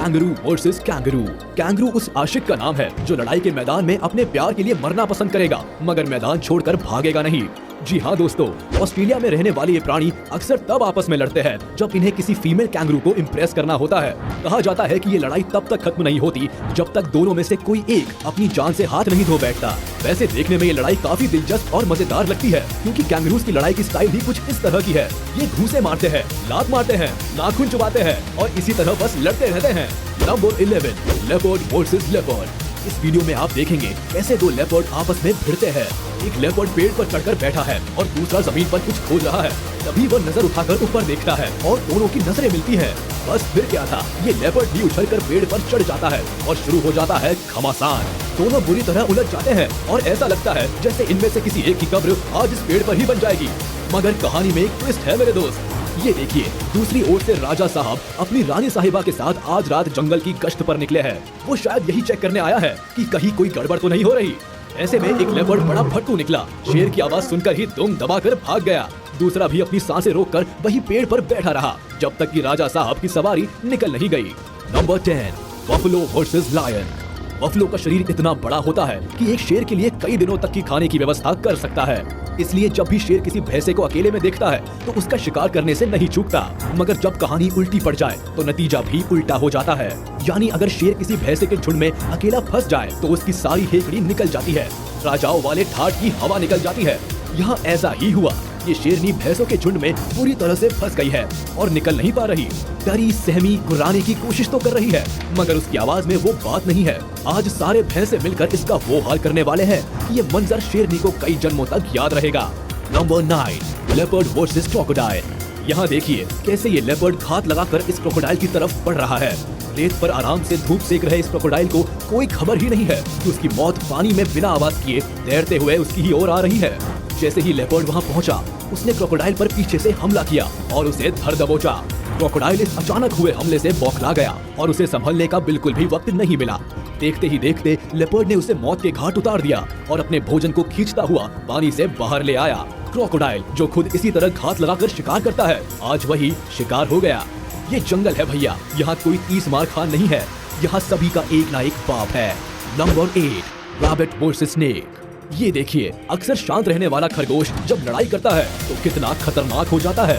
Kangaroo versus kangaroo. Kangaroo उस आशिक का नाम है जो लड़ाई के मैदान में अपने प्यार के लिए मरना पसंद करेगा, मगर मैदान छोड़कर भागेगा नहीं। जी हाँ दोस्तों, ऑस्ट्रेलिया में रहने वाले ये प्राणी अक्सर तब आपस में लड़ते हैं जब इन्हें किसी फीमेल कैंगरू को इम्प्रेस करना होता है। कहा जाता है कि ये लड़ाई तब तक खत्म नहीं होती जब तक दोनों में से कोई एक अपनी जान से हाथ नहीं धो बैठता। वैसे देखने में ये लड़ाई काफी दिलचस्प और मजेदार लगती है, क्योंकि कैंगरूज की लड़ाई की स्टाइल भी कुछ इस तरह की है। ये घूंसे मारते हैं, लात मारते हैं, नाखून चुबाते हैं और इसी तरह बस लड़ते रहते हैं। Number 11, leopard versus leopard. इस वीडियो में आप देखेंगे कैसे दो लेपर्ड आपस में भिड़ते हैं। एक लेपर्ड पेड़ पर चढ़कर बैठा है और दूसरा जमीन पर कुछ खोज रहा है। तभी वह नजर उठाकर ऊपर देखता है और दोनों की नजरें मिलती हैं। बस फिर क्या था, ये लेपर्ड भी उछलकर पेड़ पर चढ़ जाता है और शुरू हो जाता है घमासान। दोनों बुरी तरह उलझ जाते हैं और ऐसा लगता है जैसे इनमें से किसी एक की कब्र आज इस पेड़ पर ही बन जाएगी। मगर कहानी में एक ट्विस्ट है मेरे दोस्त। ये देखिए, दूसरी ओर से राजा साहब अपनी रानी साहिबा के साथ आज रात जंगल की गश्त पर निकले हैं। वो शायद यही चेक करने आया है कि कहीं कोई गड़बड़ तो नहीं हो रही। ऐसे में एक लेपर्ड बड़ा फट्टू निकला। शेर की आवाज सुनकर ही दुम दबाकर भाग गया। दूसरा भी अपनी सांसें रोककर वही पेड़ पर बैठा रहा जब तक कि राजा साहब की सवारी निकल नहीं गई। Number 10, buffalo versus lion. Buffalo का शरीर इतना बड़ा होता है कि एक शेर के लिए कई दिनों तक की खाने की व्यवस्था कर सकता है। इसलिए जब भी शेर किसी भैंसे को अकेले में देखता है तो उसका शिकार करने से नहीं चूकता। मगर जब कहानी उल्टी पड़ जाए तो नतीजा भी उल्टा हो जाता है। यानी अगर शेर किसी भैंसे के झुंड में अकेला फंस जाए तो उसकी सारी हेकड़ी निकल जाती है, राजाओं वाले ठाठ की हवा निकल जाती है। यहाँ ऐसा ही हुआ। ये शेरनी भैंसों के झुंड में पूरी तरह से फंस गई है और निकल नहीं पा रही। डरी सहमी गुर्राने की कोशिश तो कर रही है, मगर उसकी आवाज में वो बात नहीं है। आज सारे भैंसे मिलकर इसका वो हाल करने वाले हैं कि ये मंजर शेरनी को कई जन्मों तक याद रहेगा। Number 9, leopard versus crocodile. यहाँ देखिए कैसे ये लेपर्ड घात लगाकर इस क्रोकोडाइल की तरफ बढ़ रहा है। रेत पर आराम से धूप सेक रहे इस क्रोकोडाइल को कोई खबर ही नहीं है कि उसकी मौत पानी में बिना आवाज किए तैरते हुए उसकी ही ओर आ रही है। जैसे ही लेपर्ड वहाँ पहुँचा, उसने क्रोकोडाइल पर पीछे से हमला किया और उसे धर दबोचा। क्रोकोडाइल इस अचानक हुए हमले से बौखला गया और उसे संभलने का बिल्कुल भी वक्त नहीं मिला। देखते ही देखते लेपर्ड ने उसे मौत के घाट उतार दिया और अपने भोजन को खींचता हुआ पानी से बाहर ले आया। क्रोकोडाइल जो खुद इसी तरह घात लगाकर शिकार करता है, आज वही शिकार हो गया। ये जंगल है भैया, यहाँ कोई 30 मार खान नहीं है। यहाँ सभी का एक ना एक बाप है। Number 8, rabbit versus snake. ये देखिए, अक्सर शांत रहने वाला खरगोश जब लड़ाई करता है तो कितना खतरनाक हो जाता है।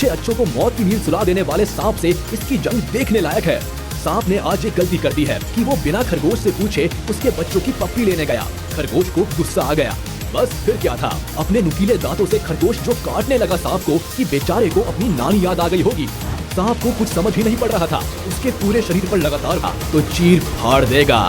अच्छों को मौत की नींद सुला देने वाले सांप से इसकी जंग देखने लायक है। सांप ने आज एक गलती कर दी है कि वो बिना खरगोश से पूछे उसके बच्चों की पप्पी लेने गया। खरगोश को गुस्सा आ गया। बस फिर क्या था, अपने नुकीले दांतों से खरगोश जो काटने लगा सांप को कि बेचारे को अपनी नानी याद आ गई होगी। सांप को कुछ समझ ही नहीं पड़ रहा था, उसके पूरे शरीर पर लगातार था तो चीर फाड़ देगा।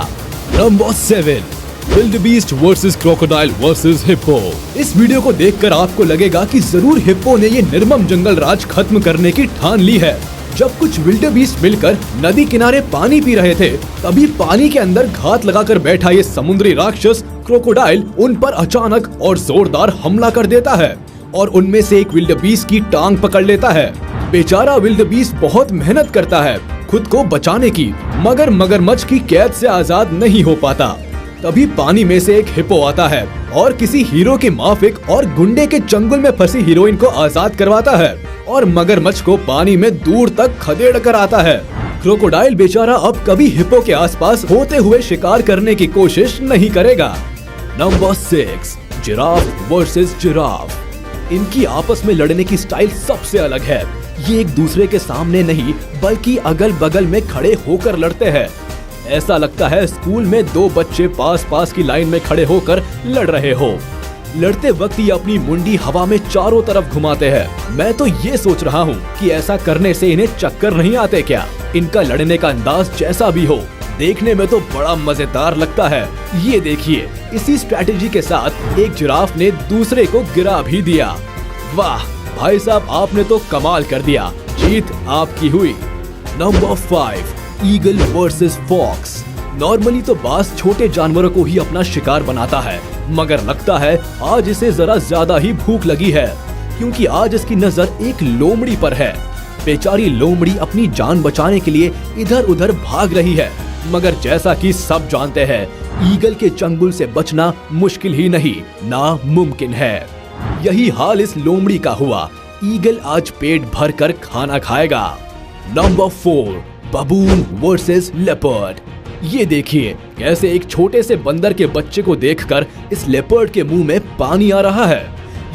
Number 7, wildebeest versus crocodile versus hippo. इस वीडियो को देखकर आपको लगेगा कि जरूर हिप्पो ने ये निर्मम जंगल राज खत्म करने की ठान ली है। जब कुछ विल्डबीस्ट मिलकर नदी किनारे पानी पी रहे थे, तभी पानी के अंदर घात लगाकर बैठा ये समुद्री राक्षस क्रोकोडाइल उन पर अचानक और जोरदार हमला कर देता है और उनमें से एक विल्डबीस्ट की टांग पकड़ लेता है। बेचारा विल्डबीस्ट बहुत मेहनत करता है खुद को बचाने की, मगर मगरमच्छ की कैद से आजाद नहीं हो पाता। तभी पानी में से एक हिप्पो आता है और किसी हीरो के माफिक और गुंडे के चंगुल में फंसी हीरोइन को आजाद करवाता है और मगरमच्छ को पानी में दूर तक खदेड़ कर आता है। क्रोकोडाइल बेचारा अब कभी हिप्पो के आसपास होते हुए शिकार करने की कोशिश नहीं करेगा। Number 6, giraffe versus giraffe. इनकी आपस में लड़ने की स्टाइल सबसे अलग है। ये एक दूसरे के सामने नहीं बल्कि अगल बगल में खड़े होकर लड़ते हैं। ऐसा लगता है स्कूल में दो बच्चे पास पास की लाइन में खड़े होकर लड़ रहे हो। लड़ते वक्त ये अपनी मुंडी हवा में चारों तरफ घुमाते हैं। मैं तो ये सोच रहा हूँ कि ऐसा करने से इन्हें चक्कर नहीं आते क्या। इनका लड़ने का अंदाज जैसा भी हो, देखने में तो बड़ा मजेदार लगता है। ये देखिए, इसी स्ट्रैटेजी के साथ एक जिराफ ने दूसरे को गिरा भी दिया। वाह भाई साहब, आपने तो कमाल कर दिया। जीत आपकी हुई। Number 5, eagle versus fox. Normally तो बाज छोटे जानवरों को ही अपना शिकार बनाता है, मगर लगता है आज इसे जरा ज्यादा ही भूख लगी है, क्योंकि आज इसकी नजर एक लोमड़ी पर है। बेचारी लोमड़ी अपनी जान बचाने के लिए इधर उधर भाग रही है, मगर जैसा कि सब जानते हैं, ईगल के चंगुल से बचना मुश्किल ही नहीं, नामुमकिन है। यही हाल इस लोमड़ी का हुआ। ईगल आज पेट भर कर खाना खाएगा। Number 4, बबून versus leopard. ये देखिए कैसे एक छोटे से बंदर के बच्चे को देखकर इस लेपर्ड के मुंह में पानी आ रहा है।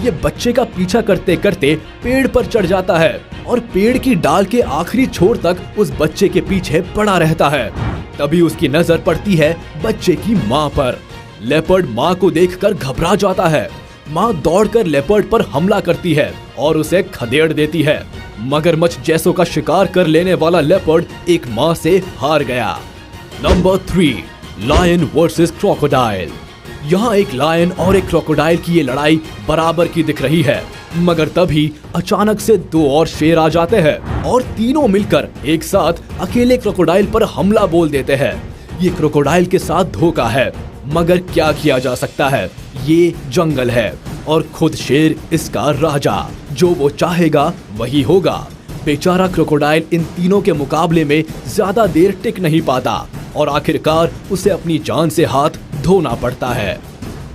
ये बच्चे का पीछा करते करते पेड़ पर चढ़ जाता है और पेड़ की डाल के आखिरी छोर तक उस बच्चे के पीछे पड़ा रहता है। तभी उसकी नजर पड़ती है बच्चे की माँ पर। लेपर्ड माँ को देखकर घबरा जाता है। माँ दौड़कर लेपर्ड पर हमला करती है और उसे खदेड़ देती है। मगरमच्छ जैसों का शिकार कर लेने वाला लेपर्ड एक माँ से हार गया। Number 3, lion versus crocodile. यहाँ एक लायन और एक क्रोकोडाइल की ये लड़ाई बराबर की दिख रही है, मगर तभी अचानक से 2 और शेर आ जाते हैं और तीनों मिलकर एक साथ अकेले क्रोकोडाइल पर हमला बोल देते हैं। ये क्रोकोडाइल के साथ धोखा है, मगर क्या किया जा सकता है, ये जंगल है और खुद शेर इसका राजा, जो वो चाहेगा वही होगा। बेचारा क्रोकोडाइल इन तीनों के मुकाबले में ज्यादा देर टिक नहीं पाता और आखिरकार उसे अपनी जान से हाथ धोना पड़ता है।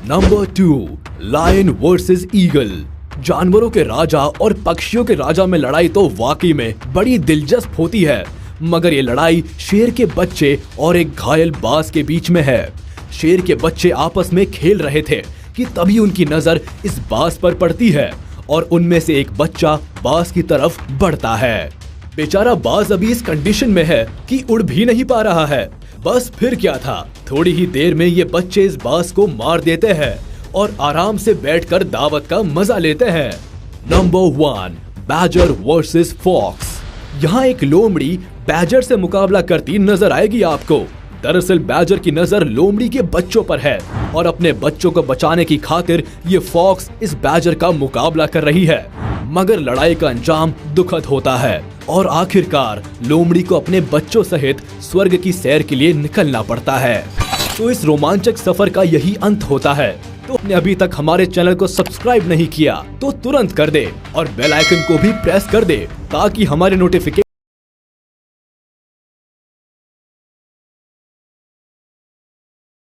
Number 2, lion versus eagle. जानवरों के राजा और पक्षियों के राजा में लड़ाई तो वाकई में बड़ी दिलचस्प होती है, मगर ये लड़ाई शेर के बच्चे और एक घायल बाज के बीच में है। शेर के बच्चे आपस में खेल रहे थे कि तभी उनकी नजर इस बाज पर पड़ती है और उनमें से एक बच्चा बाज की तरफ बढ़ता है। बेचारा बाज अभी इस कंडीशन में है कि उड़ भी नहीं पा रहा है। बस फिर क्या था, थोड़ी ही देर में ये बच्चे इस बाज को मार देते हैं और आराम से बैठकर दावत का मजा लेते हैं। Number 1, badger versus fox. यहाँ एक लोमड़ी बैजर से मुकाबला करती नजर आएगी आपको। दरअसल बैजर की नजर लोमड़ी के बच्चों पर है और अपने बच्चों को बचाने की खातिर ये फॉक्स इस बैजर का मुकाबला कर रही है, मगर लड़ाई का अंजाम दुखद होता है और आखिरकार लोमड़ी को अपने बच्चों सहित स्वर्ग की सैर के लिए निकलना पड़ता है। तो इस रोमांचक सफर का यही अंत होता है। तो आपने अभी तक हमारे चैनल को सब्सक्राइब नहीं किया तो तुरंत कर दे और बेल आइकन को भी प्रेस कर दे ताकि हमारे नोटिफिकेशन